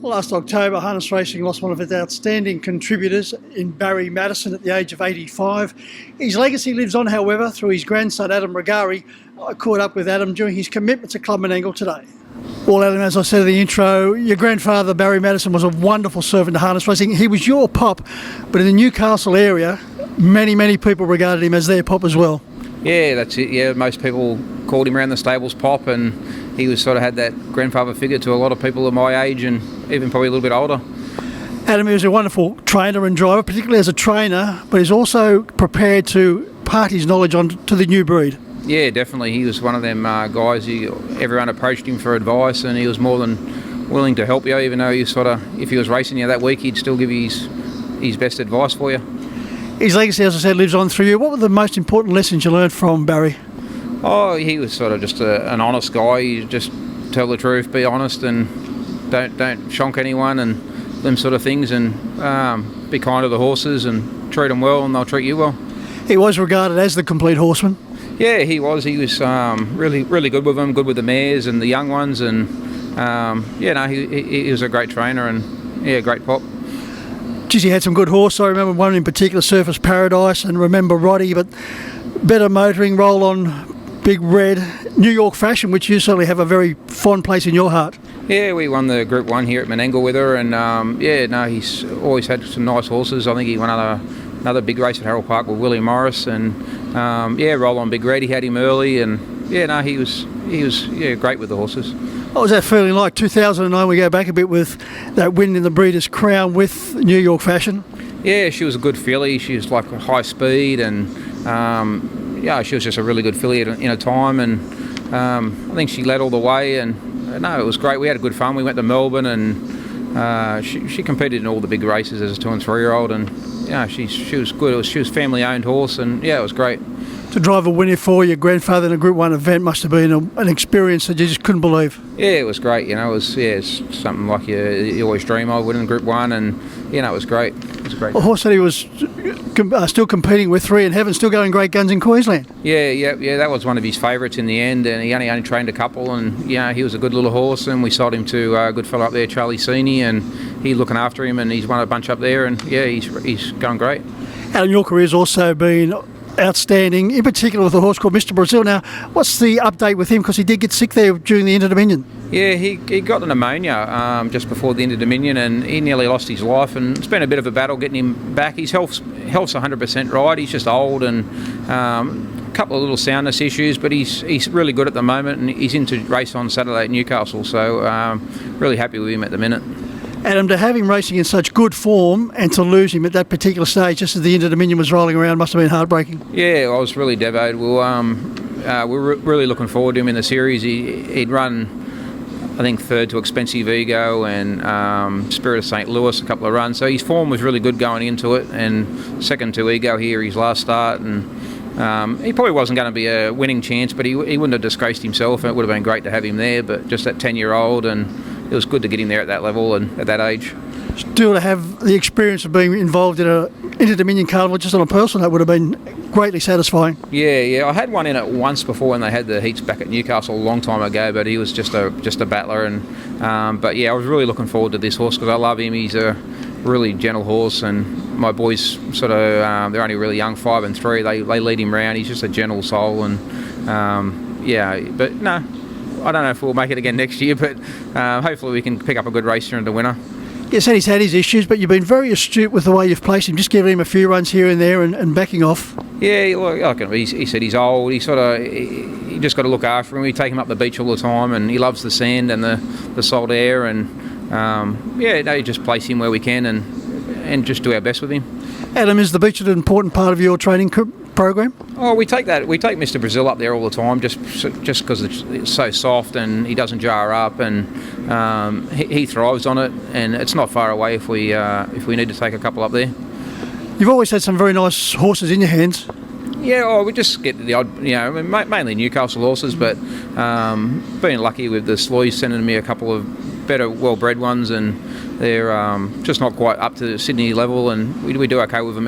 Last October, harness racing lost one of its outstanding contributors in Barry Madison at the age of 85. His legacy lives on, however, through his grandson Adam Ruggari. I caught up with Adam during his commitment to Club Menangle today. Well, Adam, as I said in the intro, your grandfather Barry Madison was a wonderful servant to harness racing. He was your pop, but in the Newcastle area, many people regarded him as their pop as well. Yeah, that's it. Yeah, most people called him around the stables pop, and he was sort of had that grandfather figure to a lot of people of my age and even probably a little bit older. Adam, he was a wonderful trainer and driver, particularly as a trainer, but he's also prepared to part his knowledge on to the new breed. Yeah, definitely. He was one of them guys. Everyone approached him for advice, and he was more than willing to help you, even though if he was racing you that week, he'd still give you his best advice for you. His legacy, as I said, lives on through you. What were the most important lessons you learned from Barry? Oh, he was sort of just an honest guy. You just tell the truth, be honest, and don't shonk anyone and them sort of things, and be kind to the horses and treat them well, and they'll treat you well. He was regarded as the complete horseman. Yeah, he was. He was really good with them, good with the mares and the young ones, and he was a great trainer and great pop. Geez, he had some good horses. I remember one in particular, Surface Paradise, and remember Roddy, but Better Motoring, Roll On, Big Red, New York Fashion, which you certainly have a very fond place in your heart. Yeah, we won the Group 1 here at Menangle with her, and he's always had some nice horses. I think he won another big race at Harold Park with Willie Morris, and Roll On Big Red, he had him early, and he was great with the horses. What was that feeling like? 2009, we go back a bit with that win in the Breeders' Crown with New York Fashion. Yeah, she was a good filly. She was like high speed, and she was just a really good filly in a time, and I think she led all the way, and it was great. We had a good fun. We went to Melbourne, and she competed in all the big races as a 2 and 3 year old, and she was good. She was family owned horse, and it was great. To drive a winner for your grandfather in a Group 1 event must have been an experience that you just couldn't believe. Yeah, it was great. It's something like you always dream of, winning Group 1, and it was great. It was great. A horse that he was still competing with, 3 in Heaven, still going great guns in Queensland. Yeah. That was one of his favourites in the end, and he only trained a couple, and he was a good little horse, and we sold him to a good fellow up there, Charlie Seeney, and he's looking after him, and he's won a bunch up there, and he's going great. And your career's also been outstanding, in particular with a horse called Mr. Brazil. Now, what's the update with him? Because he did get sick there during the Inter-Dominion. Yeah, he got the pneumonia just before the Inter-Dominion, and he nearly lost his life, and it's been a bit of a battle getting him back. His health's 100% right. He's just old, and a couple of little soundness issues, but he's really good at the moment, and he's into race on Saturday at Newcastle, so really happy with him at the minute. Adam, to have him racing in such good form and to lose him at that particular stage, just as the Inter-Dominion was rolling around, must have been heartbreaking. Yeah, I was really devastated. We're really looking forward to him in the series. He'd run, I think, 3rd to Expensive Ego and Spirit of St. Louis, a couple of runs. So his form was really good going into it, and 2nd to Ego here, his last start. And he probably wasn't going to be a winning chance, but he wouldn't have disgraced himself, and it would have been great to have him there. But just that 10-year-old, and it was good to get him there at that level and at that age. Still, to have the experience of being involved in an Inter-Dominion carnival just on a personal note would have been greatly satisfying. Yeah, I had one in it once before when they had the heats back at Newcastle a long time ago, but he was just a battler, and I was really looking forward to this horse because I love him. He's a really gentle horse, and my boys they're only really young, 5 and 3. They lead him round. He's just a gentle soul, and but no, I don't know if we'll make it again next year, but hopefully we can pick up a good race here in the winter. You said he's had his issues, but you've been very astute with the way you've placed him, just giving him a few runs here and there and backing off. Yeah, like he said he's old. You just got to look after him. We take him up the beach all the time, and he loves the sand and the salt air, and you just place him where we can and just do our best with him. Adam, is the beach an important part of your training program? Oh, we take Mr. Brazil up there all the time, just because it's so soft and he doesn't jar up, and he thrives on it, and it's not far away if we need to take a couple up there. You've always had some very nice horses in your hands. Yeah, we just get the odd, mainly Newcastle horses, but being lucky with the Sloys sending me a couple of better, well-bred ones, and they're just not quite up to Sydney level, and we do okay with them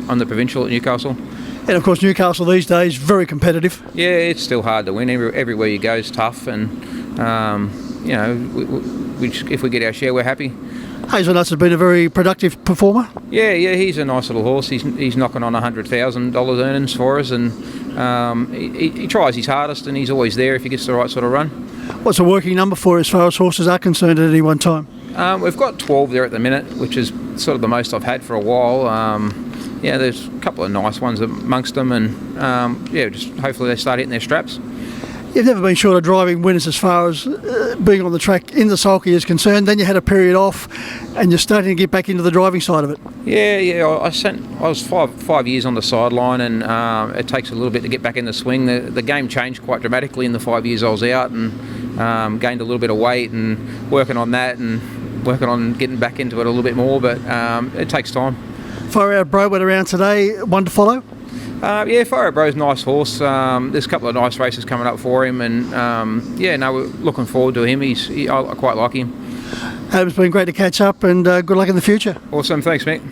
on the provincial at Newcastle. And of course Newcastle these days, very competitive. Yeah, it's still hard to win. Everywhere you go is tough, and if we get our share, we're happy. Hazelnuts has been a very productive performer. Yeah, he's a nice little horse. He's knocking on $100,000 earnings for us, and he tries his hardest, and he's always there if he gets the right sort of run. What's a working number for as far as horses are concerned at any one time? We've got 12 there at the minute, which is sort of the most I've had for a while. There's a couple of nice ones amongst them, and just hopefully they start hitting their straps. You've never been short of driving winners as far as being on the track in the sulky is concerned. Then you had a period off, and you're starting to get back into the driving side of it. Yeah. I was five years on the sideline, and it takes a little bit to get back in the swing. The game changed quite dramatically in the 5 years I was out, and gained a little bit of weight, and working on that, and working on getting back into it a little bit more. But it takes time. Far Out Bro went around today. One to follow. Fire Out Bro's a nice horse. There's a couple of nice races coming up for him, and we're looking forward to him. I quite like him. It's been great to catch up, and good luck in the future. Awesome, thanks, Mick.